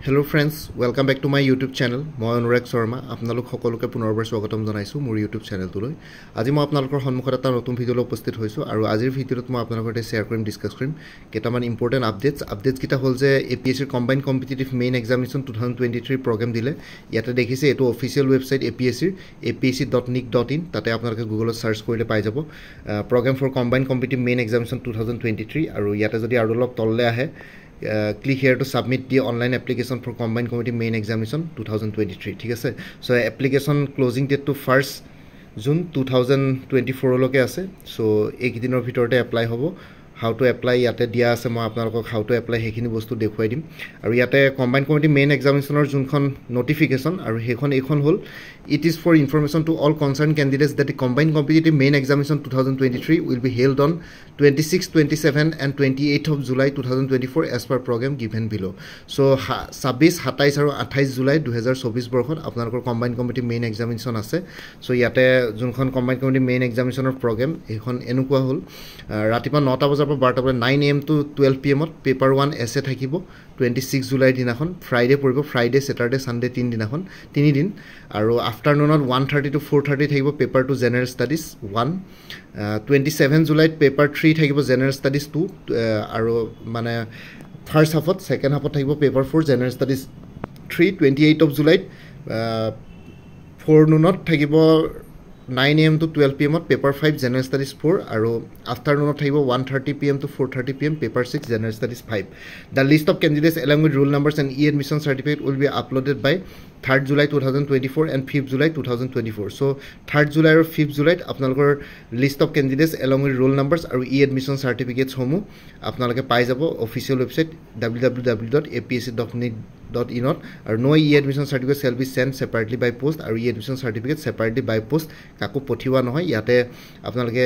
Hello friends, welcome back to my YouTube channel. মই অনুৰাগ শৰ্মা আপোনালোক সকলোকে পুনৰবাৰ স্বাগতম জনাইছো মোৰ YouTube চেনেলটোলৈ। আজি মই আপোনালোকৰ সন্মুখত এটা নতুন ভিডিঅ'লৈ উপস্থিত হৈছো আৰু আজিৰ ভিডিঅ'ত মই আপোনালোকৰ সৈতে শেয়াৰ কৰিম ডিসকাস কৰিম কেইটামান ইম্পৰ্টেন্ট আপডেটছ কিটা হ'ল যে APSC combined competitive main examination 2023 program দিলে। ইয়াতে দেখিছে এটো অফিচিয়েল ওয়েবসাইট APSC apsc.nic.in তাতে আপোনালোকে গুগলত সাৰ্চ কৰিলে পাই যাব program for combined competitive main examination 2023 আৰু ইয়াতে যদি আৰু অলপ তললে আহে click here to submit the online application for combined committee main examination 2023 ঠিক আছে so application closing date to 1st June 2024 লকে আছে so এক দিনৰ ভিতৰতে এপ্লাই হ'ব how to apply ইয়াতে দিয়া আছে মই আপোনালোকক how to apply হেখিনি বস্তু দেখুৱাই দিম আৰু ইয়াতে combined committee main examinationৰ যোনখন notification আৰু হেখন হ'ল it is for information to all concerned candidates that the combined competitive main examination 2023 will be held on 26, 27 and 28th of July 2024 as per program given below. So 26, 27 আৰু 28 July 2024 বৰ্ষত আপোনালোকৰ combined committee main examination আছে. So ইয়াতে যোনখন combined committee main examinationৰ program এখন এনেকুৱা হ'ল ৰাতিপুৱা 9টা বজাৰ পৰা 12টা বজালৈ 9 am to 12 pm to paper 1 এছে থাকিব 26 জুলাই দিনাখন ফ্ৰাইডে পৰিব ফ্ৰাইডে স্যাটাৰডে সানডে 3 দিনাখন 3 দিন আৰু আফটাৰনুনত 1:30 to 4:30 থাকিব পেপাৰ 2 জেনাৰেল ষ্টাডিজ 1 27 জুলাইত পেপাৰ 3 থাকিব জেনাৰেল ষ্টাডিজ 2 আৰু মানে ফাৰ্স্ট হাফত সেকেন্ড হাফত থাকিব পেপাৰ 4 জেনাৰেল ষ্টাডিজ 3 28 অফ জুলাইত ফৰনুনত থাকিব 9 am to 12 pm to paper 5 general studies 4 আৰু আফটাৰনুনত থাকিব 1:30 pm to 4:30 pm paper 6 general studies 5 the list of candidates along with roll numbers and e-admission certificate will be uploaded by 3rd July 2024 and 5th July 2024 so 3rd July or 5th July আপোনালোকৰ list of candidates along with roll numbers আৰু e-admission certificates সমূহ আপোনালোকে পাই যাব official website www.apsc.nic.in আৰু no e-admission certificate shall be sent separately by post আৰু e-admission certificate separately by post কাকো পঠিওৱা নহয় ইয়াতে আপোনালোকে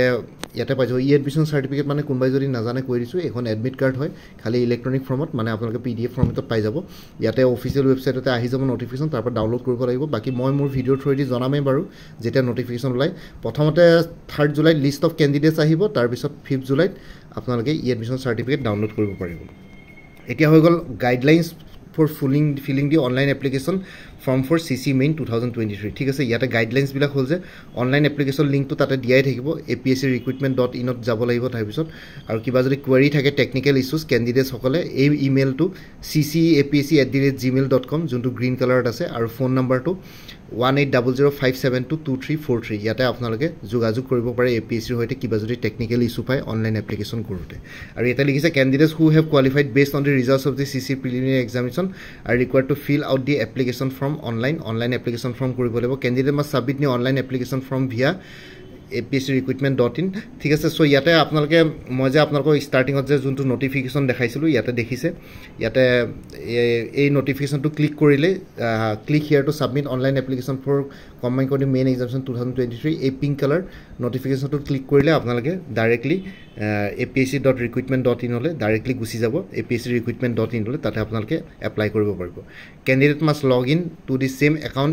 ইয়াতে পাই যাব e-admission certificate মানে কোনবাই যদি নাজানে কৈ দিছো এখন এডমিট কাৰ্ড হয় খালি ইলেক্ট্ৰনিক ফৰ্মত মানে আপোনালোকে PDF ফৰ্মত পাই যাব ইয়াতে অফিচিয়েল ওয়েবসাইটতে আহি যাব নোটিফিকেশন তাৰ পৰা ডাউনলোড কৰিব লাগিব বাকি মই মোৰ ভিডিঅ থ্ৰুদি জনামেই বাৰু যেটা নোটিফিকেশন ওলাই প্ৰথমতে 3rd July list of candidates আহিব তাৰ পিছত 5th জুলাইত আপোনালোকে e-admission certificate ডাউনলোড কৰিব পাৰিব এতিয়া হৈ গল guidelines for filling the online application form for CC main 2023 ঠিক আছে ইয়াতে গাইডলাইনস বিলাক হল যে অনলাইন এপ্লিকেশন লিংক তো তাতে দিয়াই থাকিব apscrecruitment.in ত যাব লাগিব তাৰ পিছত আৰু কিবা যদি কোৱেৰি থাকে টেকনিক্যাল ইস্যুস ক্যান্ডিডেটস সকলে এই ইমেইল টু ccapsc@gmail.com যোনটো গ্ৰীন কালাৰত আছে আৰু ফোন নাম্বাৰটো 180057222343 ইয়াতে আপোনালোকে যোগাযোগ কৰিব পাৰে APSC ৰ হৈতে কিবা যদি টেকনিক্যাল ইস্যু পায় অনলাইন এপ্লিকেশন কৰোতে আৰু এটা লিখিছে candidates who have qualified based on the results of the CC preliminary examination are required to fill out the application form online application form কৰিব লাগিব candidate must submit the online application form via apscrecruitment.in ঠিক আছে so ইয়াতে আপোনালোকে মই যে আপোনালোকক স্টাৰ্টিংত যে যোনটো নোটিফিকেশন দেখাইছিলো ইয়াতে দেখিছে ইয়াতে এই নোটিফিকেশনটো ক্লিক কৰিলে click here to submit online application for combined কৰি মেইন এক্সামিনেশন 2023 এই পিংক কালাৰ নোটিফিকেশনটো ক্লিক কৰিলে আপোনালোকে ডাইৰেক্টলি apsc.recruitment.in হলে ডাইৰেক্টলি গুছি যাব apscrecruitment.in হলে তাতে আপোনালোকে এপ্লাই কৰিব পাৰিব candidate must log in to the same account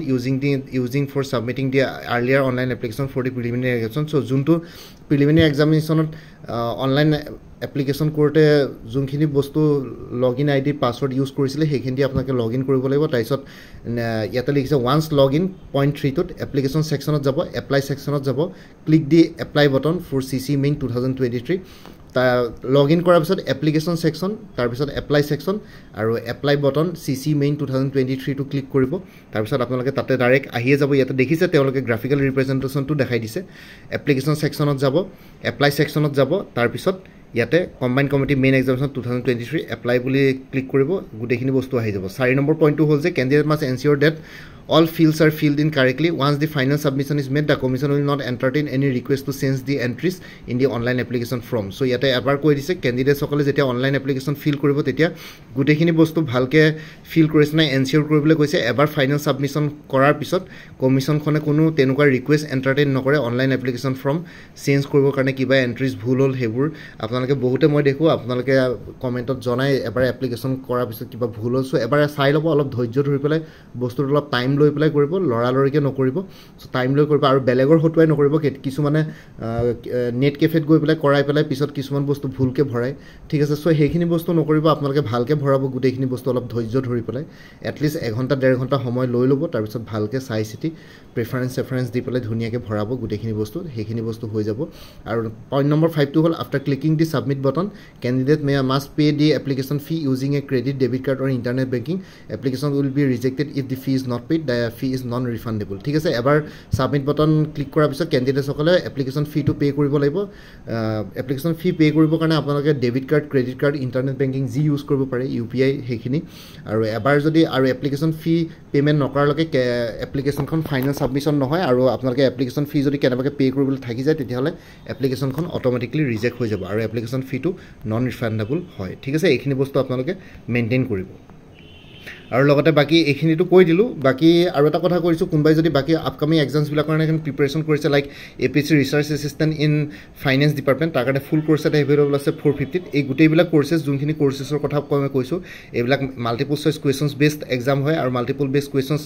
using for submitting the earlier online application for the preliminary examination so যোনটো preliminary examinationত অনলাইন এপ্লিকেশন কৰোতে যোনখিনি বস্তু লগইন আইডি পাসওয়াৰ্ড ইউজ কৰিছিলে হেখিনি আপোনালোকে লগইন কৰিব লাগিব তাৰপিছত ইয়াতে লিখিছে once login point 3 ত এপ্লিকেশন সেকশনত যাব এপ্লাই সেকশনত যাব ক্লিক দি apply button for CC main 2023 তা লগইন কৰাৰ পিছত এপ্লিকেশন সেকশন তাৰ পিছত এপ্লাই সেকশন আৰু apply button CC main 2023 to click কৰিব তাৰ পিছত আপোনালোকে তাতে ডাইৰেক্ট আহিয়ে যাব ইয়াতে দেখিছে তেওঁলোকে গ্ৰাফিক্যাল ৰিপ্ৰেজেন্টেশনটো দেখাই দিছে এপ্লিকেশন সেকশনত যাব এপ্লাই সেকশনত যাব তাৰ পিছত ইয়াতে combined committee main examination 2023 apply বুলি ক্লিক কৰিব গুটেখিনি বস্তু আহি যাব 4 নম্বৰ পইণ্টটো হ'ল যে candidate must ensure that all fields are filled in correctly once the final submission is made the commission will not entertain any request to change the entries in the online application form so yate ebar koi dise candidate সকলে যেতিয়া online application fill কৰিব তেতিয়া গুটেখিনি বস্তু ভালকে fill কৰিছে না এনশিওৰ কৰিবলৈ কৈছে এবাৰ ফাইনাল সাবমিশন কৰাৰ পিছত কমিশন খনে কোনো তেনুকা ৰিকুৱেষ্ট এন্টাৰটেইন নকৰে অনলাইন এপ্লিকেশন ফৰ্ম চেঞ্জ কৰিব কাৰণে কিবা এন্ট্ৰিজ ভুল হল হেবোৰ আপোনালোকে বহুতে মই দেখো আপোনালোকে কমেন্টত জনাই এবাৰ এপ্লিকেশন কৰাৰ পিছত কিবা ভুল হল সো এবাৰ চাই লব অলপ ধৈৰ্য ধৰি পেলাই বস্তুটো অলপ টাইম টাইম লৈ পেলাই কৰিব লৰালৰিকে নকৰিব সো টাইম লৈ কৰিব আৰু বেলেগৰ হটুৱাই নকৰিব কিছুমানে নেট কেফেত গৈ পেলাই কৰাই পেলাই পিছত কিছুমান বস্তু ভুলকে ভৰাই ঠিক আছে সো সেইখিনি বস্তু নকৰিব আপোনালোকে ভালকে ভৰাব গুটেইখিনি বস্তু অলপ ধৈৰ্য ধৰি পেলাই এটলিষ্ট 1 ঘণ্টা 1.5 ঘণ্টা সময় লৈ ল'ব তাৰ পিছত ভালকে চাই চিটি প্ৰেফাৰেন্স দি পেলাই ধুনিয়াকে ভৰাব গুটেইখিনি বস্তু সেইখিনি বস্তু হৈ যাব আৰু পইণ্ট নম্বৰ 5 টো হ'ল after clicking the submit button candidate must pay the application fee using a credit debit card or internet banking application will be rejected if the fee is not paid the fee is non refundable ঠিক আছে এবাৰ submit button click কৰাৰ পিছত candidate সকলে application ফি টো pay কৰিব লাগিব application ফি pay কৰিবৰ কাৰণে আপোনালোকে debit card credit card internet banking যি ইউজ কৰিব পাৰে ইউপিআই হেখিনি আৰু এবাৰ যদি আৰু এপ্লিকেশন ফি পেমেন্ট নকৰালৈকে এপ্লিকেশনখন ফাইনেল সাবমিশন নহয় আৰু আপোনালোকে এপ্লিকেশন ফি যদি কেনেবাকে পে কৰিবলৈ থাকি যায় তেতিয়াহলে এপ্লিকেশনখন অটোমেটিক্যালি ৰিজেক্ট হৈ যাব আৰু এপ্লিকেশন ফি টো নন ৰিফান্ডেবল হয় ঠিক আছে এইখিনি বস্তু আপোনালোকে মেইনটেইন কৰিব আৰু লগতে বাকি এইখিনিটো কৈ দিলো বাকি আৰু এটা কথা কৈছো কোনবাই যদি বাকি আপকামিং এক্সামস বিলাকৰ কাৰণে প্ৰিপাৰেচন কৰিছে like APS-C research assistant in finance department তাৰ কাৰণে ফুল কোৰ্স এটা এভেইলেবল আছে 450 এই গুটেই বিলাক কোৰ্সেস যোনখিনি কোৰ্সেছৰ কথা কৈছো এইবিলাক মাল্টিপল চয়েস কোৱেশ্চনছ বেসড এক্সাম হয় আৰু মাল্টিপল বেসড কোৱেশ্চনছ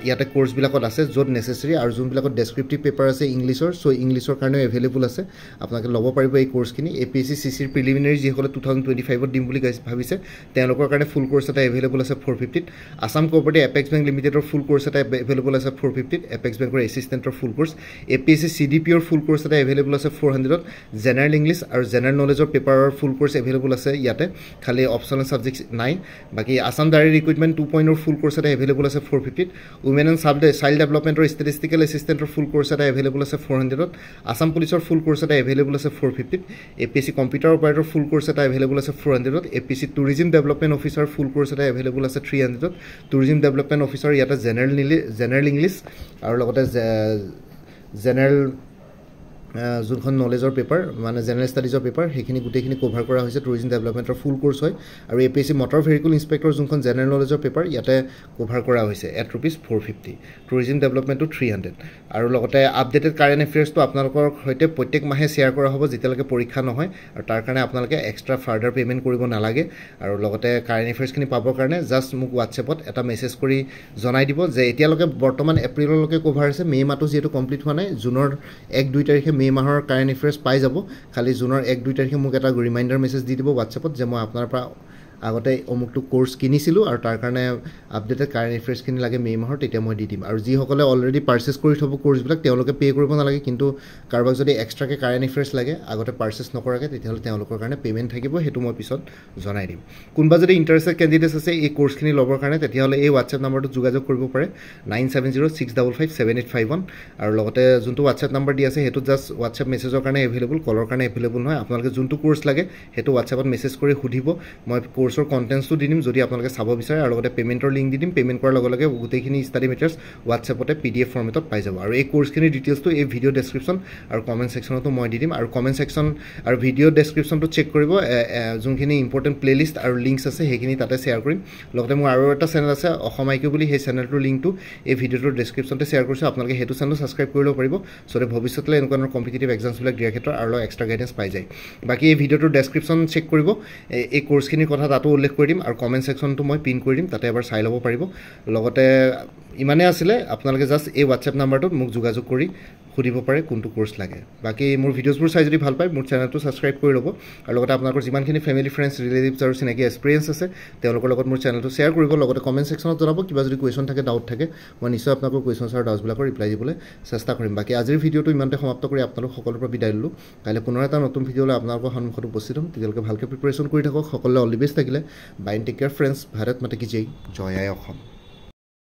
ইয়াতে কোৰ্স বিলাকত আছে য'ত নেসেসাৰী আৰু যোন বিলাকত ডেসক্ৰিপটিভ পেপাৰ আছে ইংলিশৰ সো ইংলিশৰ কাৰণে এভেইলেবল আছে আপোনালোকে ল'ব পাৰিব এই কোৰ্সখিনি এপিএসসি সিসিৰ প্ৰিলিমিনাৰী যি হলে 2025 ত দিম বুলি ভাবিছে তেওঁলোকৰ কাৰণে ফুল কোৰ্স এটা এভেইলেবল আছে 450 Assam Cooperative Apex Bank Limited or full course at available as a 450 Apex Bank or assistant or full course APSC CDP or full course at available as a 400 general English or general knowledge or paper or full course available as a yate khali optional subjects 9 baki Assam Dairy Recruitment 2.0 or full course at available as a 450 Women and Child Development or statistical assistant or full course at available as a 400 Assam Police or full course at available as a 450 APSC Computer Operator full course at available as a 400 APSC Tourism Development Officer full course at available as a 300 Tourism Development Officer yata general English aru logote general যোনখন নলেজৰ paper মানে general ষ্টাডিজৰ paper হেখিনি গুটেখিনি cover কৰা হৈছে tourism ডেভেলপমেন্টৰ ফুল course হয় আৰু APS-C motor vehicle inspector যোনখন general নলেজৰ paper ইয়াতে cover কৰা হৈছে এট ৰুপিস 450 টুৰিজম ডেভেলপমেন্টটো 300 আৰু লগতে আপডেটেড কাৰেন্ট এফেয়াৰ্সটো আপোনালোকৰ হৈতে প্ৰত্যেক মাহে শেয়াৰ কৰা হ'ব যেতিয়ালৈকে পৰীক্ষা নহয় আৰু তাৰ কাৰণে আপোনালোকে এক্সট্ৰা ফাৰ্ডাৰ পেমেন্ট কৰিব নালাগে আৰু লগতে কাৰেন্ট এফেয়াৰ্সখিনি পাবৰ কাৰণে জাস্ট মোক WhatsAppত এটা মেছেজ কৰি জনাই দিব যে এতিয়ালৈকে বৰ্তমান এপ্ৰিললৈকে কভাৰ আছে মে মাহটো যেটো কমপ্লিট হোৱা নাই জুনৰ 1-2 তাৰিখে মে মাহৰ কাৰেন্ট এফেয়াৰ্স পাই যাব খালি জুনৰ 1-2 তাৰিখে মোক এটা ৰিমাইন্ডাৰ মেছেজ দি দিব WhatsAppত যে মই আপোনাৰ পৰা আগতে অমুকটো কোৰ্স কিনিছিলো আৰু তাৰ কাৰণে আপডেটেড কাৰেন্ট এফেয়াৰ্স খিনি লাগে মে মাহৰ তেতিয়া মই দি দিম আৰু যি সকলে অলৰেডি পাৰচেজ কৰি থব কোৰ্স বিলাক তেওঁলোকে পে কৰিব নালাগে কিন্তু কাৰবাক যদি এক্সট্ৰাকে কাৰেন্ট এফেয়াৰ্স লাগে আগতে পাৰচেজ নকৰাকে তেতিয়াহলে তেওঁলোকৰ কাৰণে পেমেন্ট থাকিব হেতু মই পিছত জনাই দিম কোনবা যদি ইন্টাৰেষ্টেড ক্যান্ডিডেটস আছে এই কোৰ্স খিনি লবৰ কাৰণে তেতিয়াহলে এই WhatsApp নম্বৰটো যোগাযোগ কৰিব পাৰে 9706557851 আৰু লগতে যোনটো WhatsApp নম্বৰ দি আছে হেতু জাস্ট WhatsApp মেছেজৰ কাৰণে এভেইলেবল কলৰ কাৰণে এভেইলেবল নহয় আপোনালোকে যোনটো কোৰ্স লাগে হেতু WhatsAppত মেছেজ কৰি খুদিব মই কোৰ্সৰ কন্টেন্টটো দিম যদি আপোনালোকে চাব বিচাৰে আৰু লগতে পেমেন্টৰ লিংক দি দিম পেমেন্ট কৰাৰ লগে লগে গুটেখিনি ষ্টাডি মেটেৰিয়েলছ WhatsAppতে PDF ফৰ্মেটত পাই যাব আৰু এই কোৰ্সখিনি ডিটেইলছটো এই ভিডিও ডেসক্ৰিপচন আৰু কমেন্ট সেকশনতো মই দি দিম আৰু কমেন্ট সেকশন আৰু ভিডিও ডেসক্ৰিপচনটো চেক কৰিব যোনখিনি ইম্পৰ্টেন্ট প্লেলিষ্ট আৰু লিংকছ আছে হেখিনি তাতে শেয়াৰ কৰিম লগতে মোৰ আৰু এটা চেনেল আছে অসমাইকো বুলি সেই চেনেলটোৰ লিংকটো এই ভিডিওটোৰ ডেসক্ৰিপচনতে শেয়াৰ কৰিছো আপোনালোকে হেতু চেনেল সাবস্ক্ৰাইব কৰি ল'ব পাৰিব সো ভৱিষ্যতলৈ এনেকুৱা কম্পিটিটিভ এক্সামছ বিলাক দিয়াৰ ক্ষেত্ৰত আৰু এক্সট্ৰা গাইডেন্স পাই যায় বাকি এই ভিডিওটোৰ ডেসক্ৰিপচন চেক কৰিব এই কোৰ্সখিনিৰ কথা তাতো উল্লেখ কৰি দিম আৰু কমেন্ট সেকশনটো মই পিন কৰি দিম তাতে এবাৰ চাই ল'ব পাৰিব লগতে ইমানে আছিল আপোনালোকে জাস্ট এই WhatsApp নম্বৰটোত মোক যোগাযোগ কৰি খুদিব পাৰে কোনটো কোৰ্স লাগে বাকি মোৰ ভিডিওছবোৰ চাই যদি ভাল পায় মোৰ চেনেলটো সাবস্ক্ৰাইব কৰি ল'ব আৰু লগতে আপোনালোকৰ যিমানখিনি ফ্যামিলি ফ্ৰেন্ডছ ৰিলেটিভছ আৰু চিনাকি এক্সপেৰিয়েন্স আছে তেওঁলোকৰ লগত মোৰ চেনেলটো শেয়াৰ কৰিব লগতে কমেন্ট সেকশনত জনাব কিবা যদি কোৱেশ্চন থাকে ডাউট থাকে মই নিশ্চয় আপোনালোকৰ কোৱেশ্চনছ আৰু ডাউটছ বিলাকৰ ৰিপ্লাই দিবলৈ চেষ্টা কৰিম বাকি আজিৰ ভিডিওটো ইমানতে সমাপ্ত কৰি আপোনালোক সকলোৰ পৰা বিদায় ললো কাইলৈ পুনৰ এটা নতুন ভিডিওলৈ আপোনালোকৰ সন্মুখত উপস্থিত হ'ম তেতিয়ালৈকে ভালকৈ প্ৰিপাৰেচন কৰি থাকক সকলোৱে অল দি বেষ্ট থাকিলে bye take care friends Bharat মাতা কি জয় জয় আই অসম